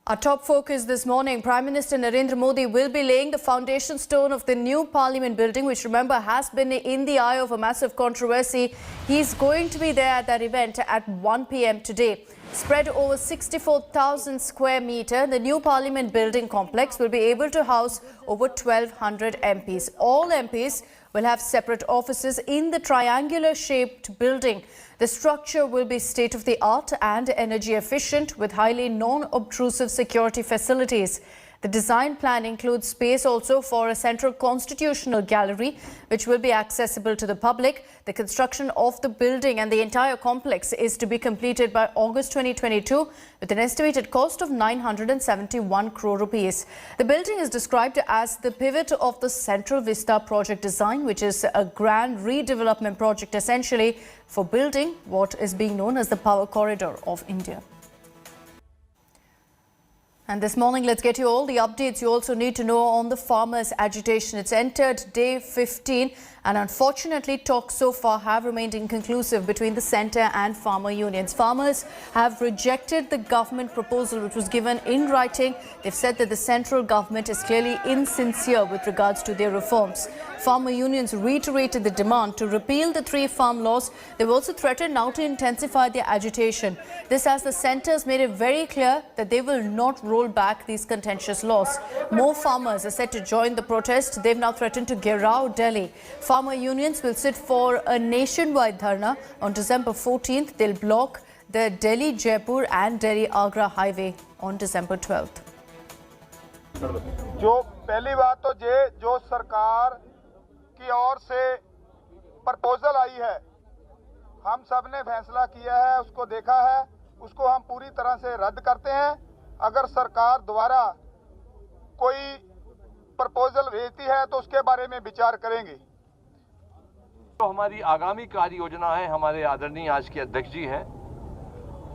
Our top focus this morning, Prime Minister Narendra Modi will be laying the foundation stone of the new Parliament building, which remember has been in the eye of a massive controversy. He's going to be there at that event at 1 p.m. today. Spread over 64,000 square metre, the new Parliament building complex will be able to house over 1,200 MPs. All MPs will have separate offices in the triangular-shaped building. The structure will be state-of-the-art and energy efficient with highly non-obtrusive security facilities. The design plan includes space also for a central constitutional gallery, which will be accessible to the public. The construction of the building and the entire complex is to be completed by August 2022 with an estimated cost of 971 crore rupees. The building is described as the pivot of the Central Vista project design, which is a grand redevelopment project essentially for building what is being known as the power corridor of India. And this morning, let's get you all the updates you also need to know on the farmers' agitation. It's entered day 15 and unfortunately talks so far have remained inconclusive between the centre and farmer unions. Farmers have rejected the government proposal which was given in writing. They've said that the central government is clearly insincere with regards to their reforms. Farmer unions reiterated the demand to repeal the 3 farm laws. They've also threatened now to intensify their agitation. This as the centre has made it very clear that they will not roll back these contentious laws. More farmers are set to join the protest. They've now threatened to Gherav Delhi. Farmer unions will sit for a nationwide dharna on December 14th. They'll block the Delhi-Jaipur and Delhi-Agra highway on December 12th. जो पहली बात तो जो सरकार की ओर से proposal आई है, हम सब ने फैसला किया है, उसको देखा है, उसको हम पूरी तरह से रद्द करते हैं। अगर सरकार द्वारा कोई प्रपोजल भेजती है तो उसके बारे में विचार करेंगे। तो हमारी आगामी कार्य योजना है, हमारे आदरणीय आज के अध्यक्ष जी हैं,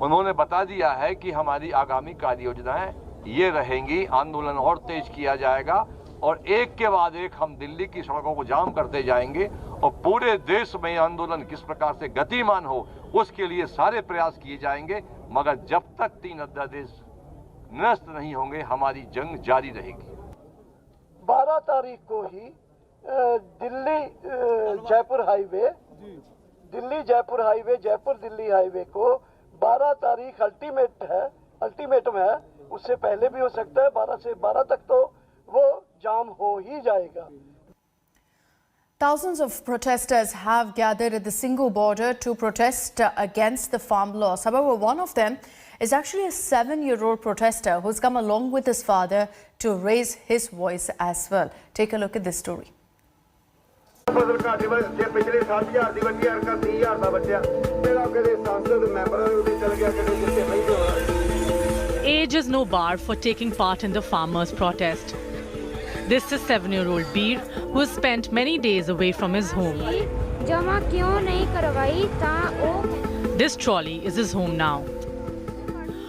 उन्होंने बता दिया है कि हमारी आगामी कार्य योजनाएं ये रहेंगी। आंदोलन और तेज किया जाएगा और एक के बाद एक हम दिल्ली की सड़कों को जाम करते जाएंगे और पूरे देश में आंदोलन किस प्रकार से गतिमान हो उसके लिए सारे प्रयास किए जाएंगे। मगर जब तक 3 अध्यादेश निरस्त नहीं होंगे हमारी जंग जारी रहेगी। 12 तारीख को ही दिल्ली जयपुर हाईवे, जयपुर दिल्ली हाईवे को 12 तारीख अल्टीमेटम है। उससे पहले भी हो सकता है, 12 से 12 तक तो वो जाम हो ही जाएगा। Thousands of protesters have gathered at the Singhu border to protest against the farm laws. However, one of them is actually a 7-year-old protester who's come along with his father to raise his voice as well. Take a look at this story. Age is no bar for taking part in the farmers' protest. This is 7-year-old Beer, who has spent many days away from his home. This trolley is his home now.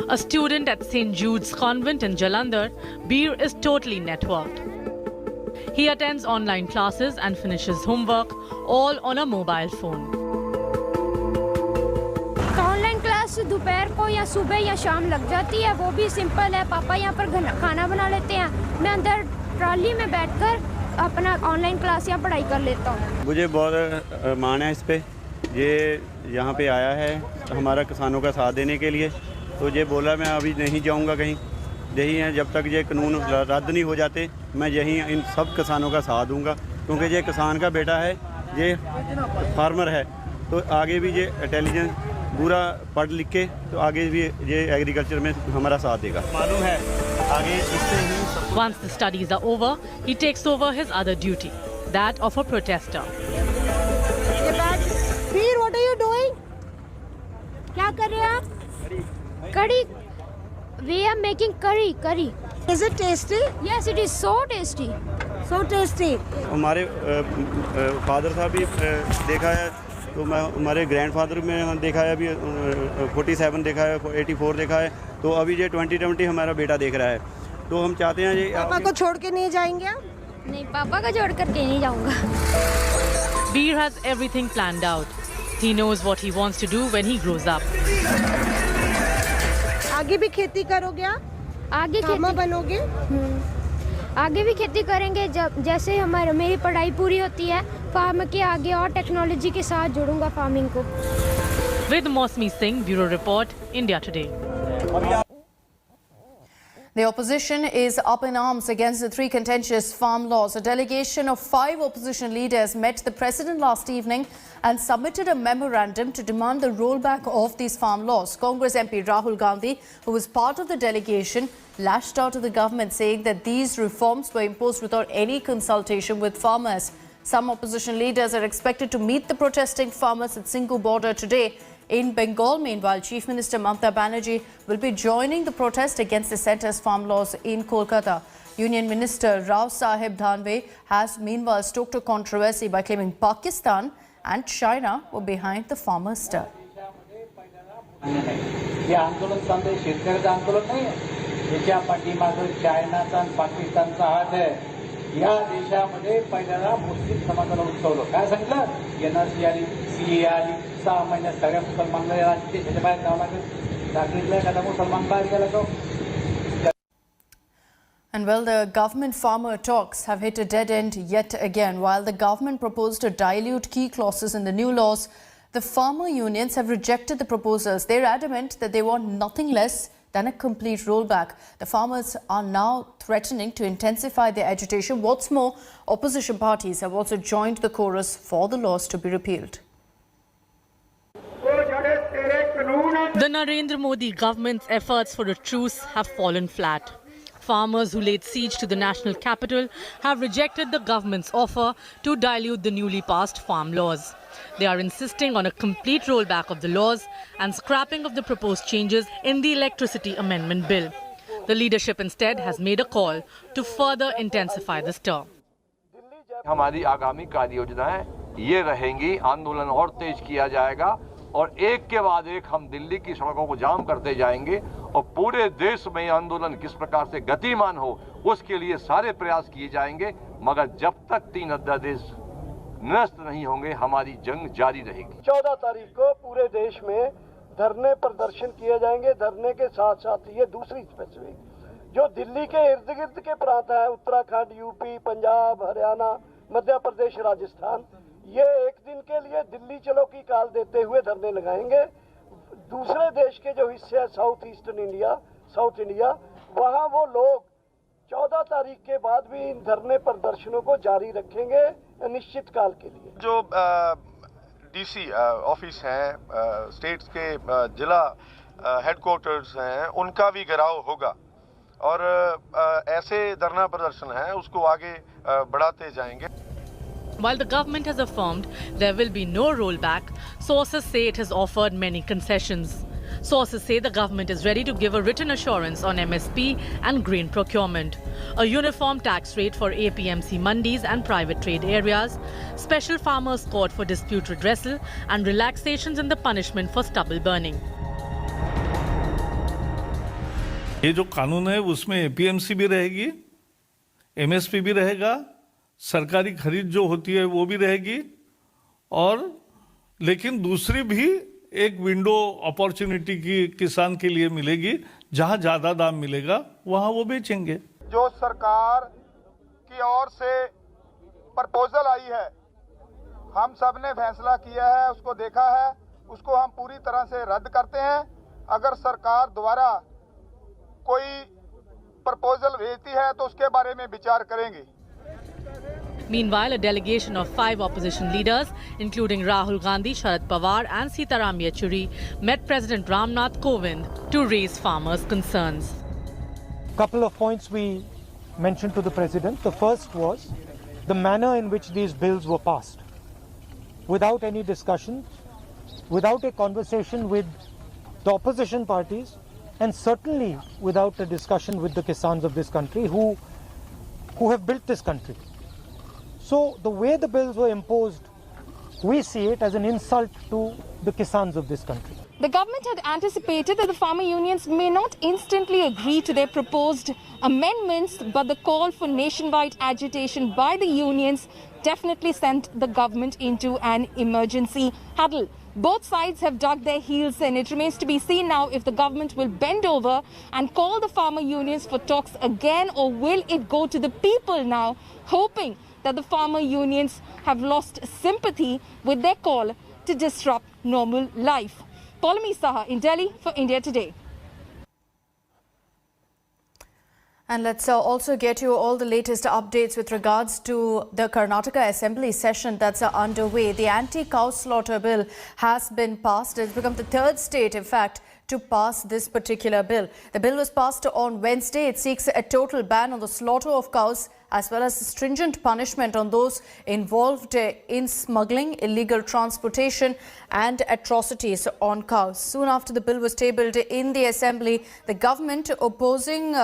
A student at St. Jude's Convent in Jalandhar, Beer is totally networked. He attends online classes and finishes homework, all on a mobile phone. Online class दोपहर को या सुबह या शाम लग जाती है, वो भी सिंपल है। पापा यहाँ पर खाना बना लेते हैं, मैं अंदर ट्रॉली में बैठकर अपना ऑनलाइन क्लास या पढ़ाई कर लेता हूँ। मुझे बहुत मान है इस पे, ये यहाँ पे आया है हमारा किसानों का साथ देने के लिए। तो ये बोला मैं अभी नहीं जाऊँगा कहीं, यही है जब तक ये कानून रद्द नहीं हो जाते मैं यहीं इन सब किसानों का साथ दूँगा। क्योंकि ये किसान का बेटा है, ये फार्मर है, तो आगे भी ये इंटेलिजेंस पूरा पढ़ लिख के तो आगे भी ये एग्रीकल्चर में हमारा साथ देगा। मालूम है आगे इससे ही। Once the studies are over, he takes over his other duty, that of a protester. Veer, what are you doing? क्या कर रहे हैं आप? Curry. We are making curry. Is it tasty? Yes, it is so tasty. So tasty. हमारे father साहब भी देखा है, तो मैं हमारे ग्रैंडफादर में देखा है, अभी 47 देखा है, 84 देखा है, तो अभी ये 2020 हमारा बेटा देख रहा है। तो हम चाहते हैं ये पापा को छोड़ के नहीं जाएंगे आप? नहीं, पापा को छोड़ कर के नहीं जाऊंगा। Beer has everything planned out. He knows what he wants to do when he grows up. आगे भी खेती करोगे आप? आगे फार्मर खेती बनोगे? आगे भी खेती करेंगे। जब जैसे मेरी पढ़ाई पूरी होती है, फार्म के आगे और टेक्नोलॉजी के साथ जोड़ूंगा फार्मिंग को। With Mosmi Singh, Bureau Report, India Today. The opposition is up in arms against the 3 contentious farm laws. A delegation of 5 opposition leaders met the president last evening and submitted a memorandum to demand the rollback of these farm laws. Congress MP Rahul Gandhi, who was part of the delegation, lashed out at the government, saying that these reforms were imposed without any consultation with farmers. Some opposition leaders are expected to meet the protesting farmers at Singhu border today. In Bengal, meanwhile, Chief Minister Mamata Banerjee will be joining the protest against the centre's farm laws in Kolkata. Union Minister Rao Sahib Dhanve has meanwhile stoked a controversy by claiming Pakistan and China were behind the farmers' stir. हे आंदोलन समजा शेतकऱ्याचं आंदोलन नाही आहे, याच्या पाठीमागे चायनाचा आणि पाकिस्तानचा हात आहे. या देशामध्ये पहिल्यांदा मुस्लिम समाजाला उचवलं. काय सांगितलं? एनआरसी आली, सीए आली, 6 महिन्यात सगळ्या मुसलमानला देशाच्या बाहेर जावं लागेल. सांगितलं एखादा मुसलमान बाहेर गेला तो. And well, the government farmer talks have hit a dead end yet again. While the government proposed to dilute key clauses in the new laws, the farmer unions have rejected the proposals. They're adamant that they want nothing less than a complete rollback. The farmers are now threatening to intensify their agitation. What's more, opposition parties have also joined the chorus for the laws to be repealed. The Narendra Modi government's efforts for a truce have fallen flat. Farmers who laid siege to the national capital have rejected the government's offer to dilute the newly passed farm laws. They are insisting on a complete rollback of the laws and scrapping of the proposed changes in the electricity amendment bill. The leadership instead has made a call to further intensify the stir. हमारी आगामी कार्य योजनाएं ये रहेंगी, आंदोलन और तेज किया जाएगा और एक के बाद एक हम दिल्ली की सड़कों को जाम करते जाएंगे और पूरे देश में आंदोलन किस प्रकार से गतिमान हो उसके लिए सारे प्रयास किए जाएंगे, मगर जब तक 3 अध्यादेश निरस्त नहीं होंगे हमारी जंग जारी रहेगी। 14 तारीख को पूरे देश में धरने प्रदर्शन किए जाएंगे। धरने के साथ साथ ये दूसरी स्पेसिफिक जो दिल्ली के इर्द गिर्द के प्रांत है, उत्तराखंड, यूपी, पंजाब, हरियाणा, मध्य प्रदेश, राजस्थान, ये एक दिन के लिए दिल्ली चलो की काल देते हुए धरने लगाएंगे। दूसरे देश के जो हिस्से है south eastern India, south India, वहाँ वो लोग 14 तारीख के बाद भी इन धरने प्रदर्शनों को जारी रखेंगे निश्चित काल के लिए। जो डीसी ऑफिस हैं, स्टेट्स के जिला हेडक्वार्टर्स हैं, उनका भी घेराव होगा और ऐसे धरना प्रदर्शन है उसको आगे बढ़ाते जाएंगे। While the government has affirmed there will be no rollback, sources say it has offered many concessions. Sources say the government is ready to give a written assurance on MSP and grain procurement, a uniform tax rate for APMC mandis and private trade areas, special farmers' court for dispute redressal, and relaxations in the punishment for stubble burning. ये जो कानून है उसमें APMC भी रहेगी, MSP भी रहेगा, सरकारी खरीद जो होती है वो भी रहेगी, और लेकिन दूसरी भी एक विंडो अपॉर्चुनिटी की किसान के लिए मिलेगी, जहां ज्यादा दाम मिलेगा वहां वो बेचेंगे। जो सरकार की ओर से प्रपोजल आई है, हम सब ने फैसला किया है, उसको देखा है, उसको हम पूरी तरह से रद्द करते हैं। अगर सरकार द्वारा कोई प्रपोजल भेजती है तो उसके बारे में विचार करेंगे। Meanwhile, a delegation of 5 opposition leaders, including Rahul Gandhi, Sharad Pawar and Sitaram Yechuri, met President Ramnath Kovind to raise farmers' concerns. Couple of points we mentioned to the President. The first was the manner in which these bills were passed. Without any discussion, without a conversation with the opposition parties, and certainly without a discussion with the Kisans of this country who have built this country. So the way the bills were imposed, we see it as an insult to the Kisans of this country. The government had anticipated that the farmer unions may not instantly agree to their proposed amendments, but the call for nationwide agitation by the unions definitely sent the government into an emergency huddle. Both sides have dug their heels in. It remains to be seen now if the government will bend over and call the farmer unions for talks again, or will it go to the people now, hoping that the farmer unions have lost sympathy with their call to disrupt normal life. Paulami Saha in Delhi for India Today. And let's also get you all the latest updates with regards to the Karnataka Assembly session that's underway. The anti-cow slaughter bill has been passed. It's become the third state, in fact, to pass this particular bill. The bill was passed on Wednesday. It seeks a total ban on the slaughter of cows, as well as stringent punishment on those involved in smuggling, illegal transportation and atrocities on cows. Soon after the bill was tabled in the Assembly, the government opposition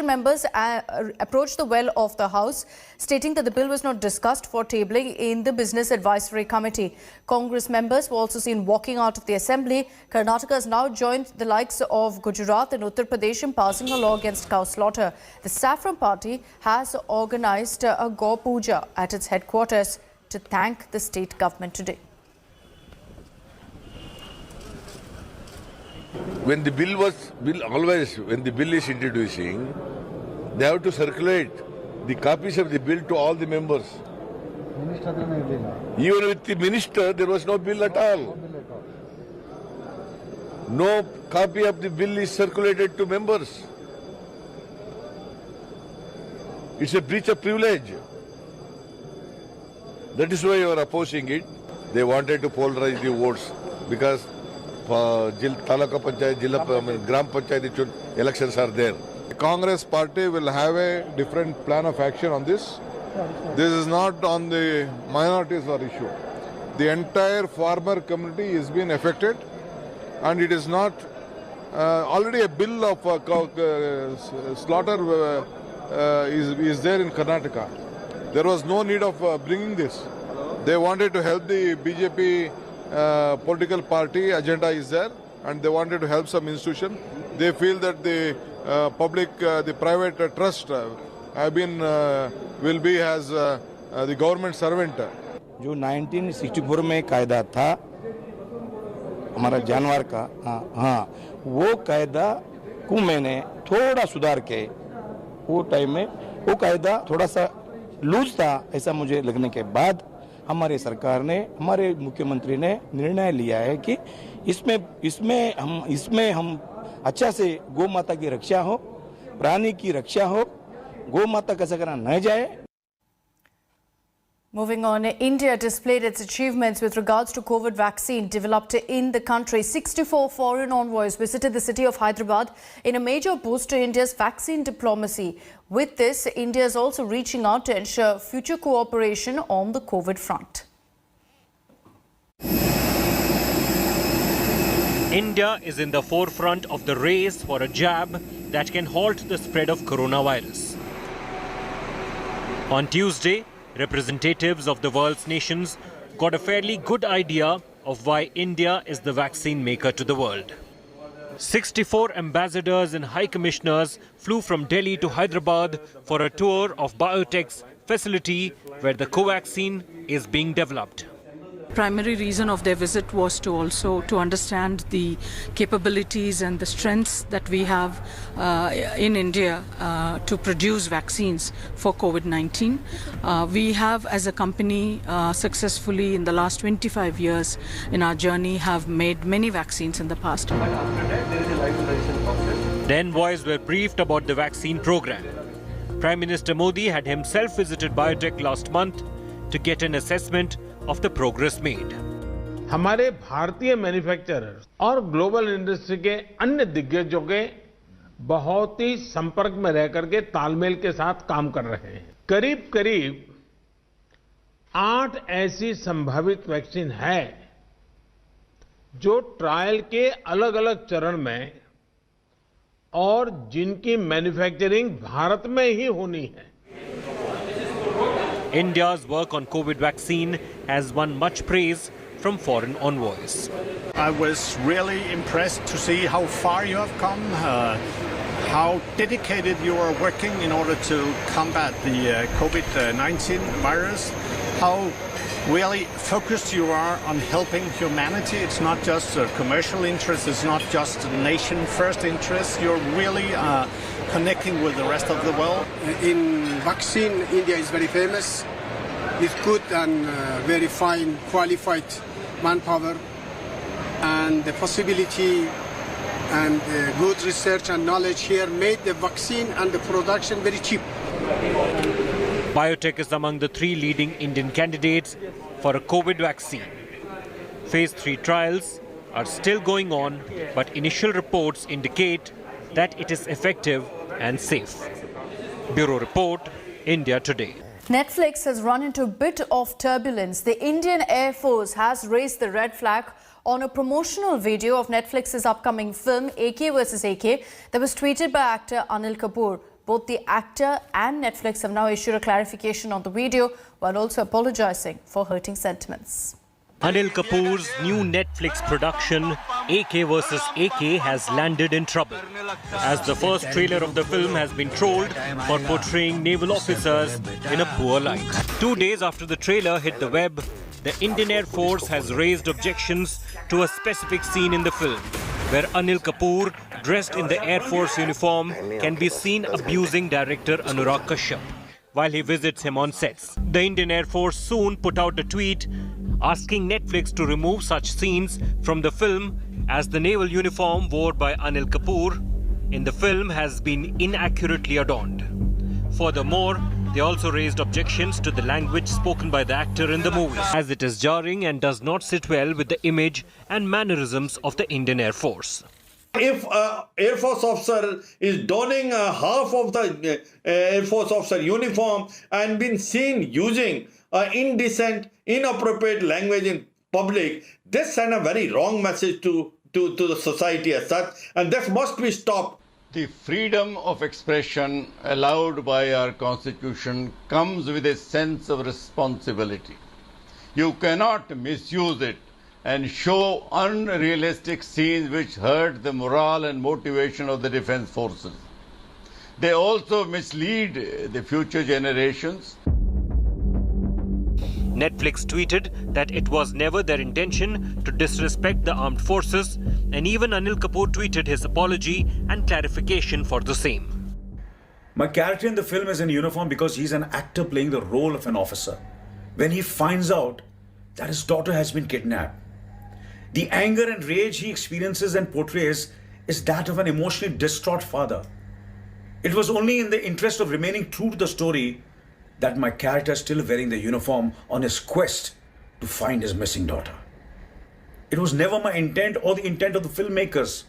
members approached the well of the House, stating that the bill was not discussed for tabling in the Business Advisory Committee. Congress members were also seen walking out of the Assembly. Karnataka has now joined the likes of Gujarat and Uttar Pradesh in passing a law against cow slaughter. The Saffron Party has organised a Go Puja at its headquarters to thank the state government today. When the bill is introducing, they have to circulate the copies of the bill to all the members. Even with the minister, there was no bill at all. No copy of the bill is circulated to members. It's a breach of privilege. That is why you are opposing it. They wanted to polarize the votes because Talaka Panchayat, Gram Panchayat elections are there. The Congress party will have a different plan of action on this. This is not on the minorities or issue. The entire farmer community is being affected, and it is not already a bill of slaughter is there in Karnataka. There was no need of bringing this. They wanted to help the BJP political party agenda is there, and they wanted to help some institution. They feel that the the private trust will be as the government servant. जो 1964 में कायदा था हमारा जानवर का, वो कायदा को मैंने थोड़ा सुधार के वो टाइम में वो कायदा थोड़ा सा लूज था ऐसा मुझे लगने के बाद हमारे सरकार ने, हमारे मुख्यमंत्री ने निर्णय लिया है कि इसमें हम अच्छा से गौ माता की रक्षा हो, प्राणी की रक्षा हो, गौ माता का सकरा न जाए. Moving on, India displayed its achievements with regards to COVID vaccine developed in the country. 64 foreign envoys visited the city of Hyderabad in a major boost to India's vaccine diplomacy. With this, India is also reaching out to ensure future cooperation on the COVID front. India is in the forefront of the race for a jab that can halt the spread of coronavirus. On Tuesday, representatives of the world's nations got a fairly good idea of why India is the vaccine maker to the world. 64 ambassadors and high commissioners flew from Delhi to Hyderabad for a tour of BioNTech's facility where the Covaxin is being developed. Primary reason of their visit was to understand the capabilities and the strengths that we have in India to produce vaccines for COVID-19. We have, as a company, successfully in the last 25 years in our journey have made many vaccines in the past. The envoys were briefed about the vaccine program. Prime Minister Modi had himself visited BioNTech last month to get an assessment of the progress made. हमारे भारतीय manufacturers और global industry के अन्य दिग्गजों के बहुत ही संपर्क में रह करके तालमेल के साथ काम कर रहे हैं. करीब 8 ऐसी संभावित वैक्सीन है जो ट्रायल के अलग-अलग चरण में और जिनकी मैन्युफैक्चरिंग भारत में ही होनी है. India's work on COVID vaccine has won much praise from foreign envoys. I was really impressed to see how far you have come, how dedicated you are working in order to combat the COVID-19 virus, how really focused you are on helping humanity. It's not just a commercial interest, it's not just a nation-first interest. You're really connecting with the rest of the world. In vaccine, India is very famous. It's good and very fine, qualified manpower, and the possibility and good research and knowledge here made the vaccine and the production very cheap. Biotech is among the 3 leading Indian candidates for a COVID vaccine. Phase 3 trials are still going on, but initial reports indicate that it is effective and safe. Bureau Report, India Today. Netflix has run into a bit of turbulence. The Indian Air Force has raised the red flag on a promotional video of Netflix's upcoming film AK vs AK that was tweeted by actor Anil Kapoor. Both the actor and Netflix have now issued a clarification on the video while also apologizing for hurting sentiments. Anil Kapoor's new Netflix production, AK vs AK, has landed in trouble, as the first trailer of the film has been trolled for portraying naval officers in a poor light. 2 days after the trailer hit the web, the Indian Air Force has raised objections to a specific scene in the film, where Anil Kapoor, dressed in the Air Force uniform, can be seen abusing director Anurag Kashyap while he visits him on sets. The Indian Air Force soon put out a tweet asking Netflix to remove such scenes from the film, as the naval uniform worn by Anil Kapoor in the film has been inaccurately adorned. Furthermore, they also raised objections to the language spoken by the actor in the movie, as it is jarring and does not sit well with the image and mannerisms of the Indian Air Force. If an Air Force officer is donning half of the Air Force officer uniform and been seen using indecent, inappropriate language in public, this sends a very wrong message to the society as such, and this must be stopped. The freedom of expression allowed by our Constitution comes with a sense of responsibility. You cannot misuse it and show unrealistic scenes which hurt the morale and motivation of the defense forces. They also mislead the future generations. Netflix tweeted that it was never their intention to disrespect the armed forces, and even Anil Kapoor tweeted his apology and clarification for the same. My character in the film is in uniform because he's an actor playing the role of an officer. When he finds out that his daughter has been kidnapped, the anger and rage he experiences and portrays is that of an emotionally distraught father. It was only in the interest of remaining true to the story that my character is still wearing the uniform on his quest to find his missing daughter. It was never my intent or the intent of the filmmakers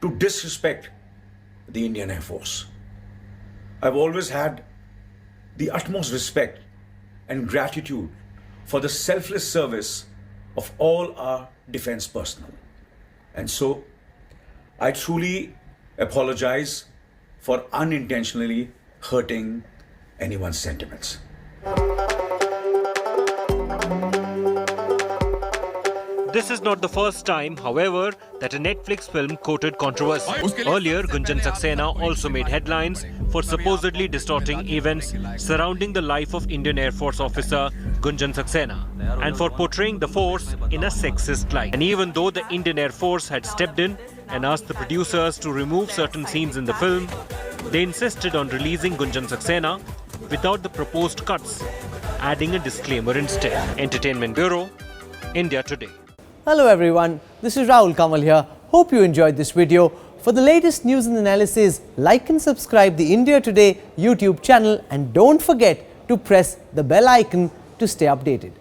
to disrespect the Indian Air Force. I've always had the utmost respect and gratitude for the selfless service of all our defense personnel. And so, I truly apologize for unintentionally hurting anyone's sentiments. This is not the first time, however, that a Netflix film courted controversy. Earlier, Gunjan Saxena also made headlines for supposedly distorting events surrounding the life of Indian Air Force officer Gunjan Saxena and for portraying the force in a sexist light. And even though the Indian Air Force had stepped in and asked the producers to remove certain scenes in the film, they insisted on releasing Gunjan Saxena without the proposed cuts, adding a disclaimer instead. Entertainment Bureau, India Today. Hello everyone, this is Rahul Kamal here. Hope you enjoyed this video. For the latest news and analysis, like and subscribe the India Today YouTube channel, and don't forget to press the bell icon to stay updated.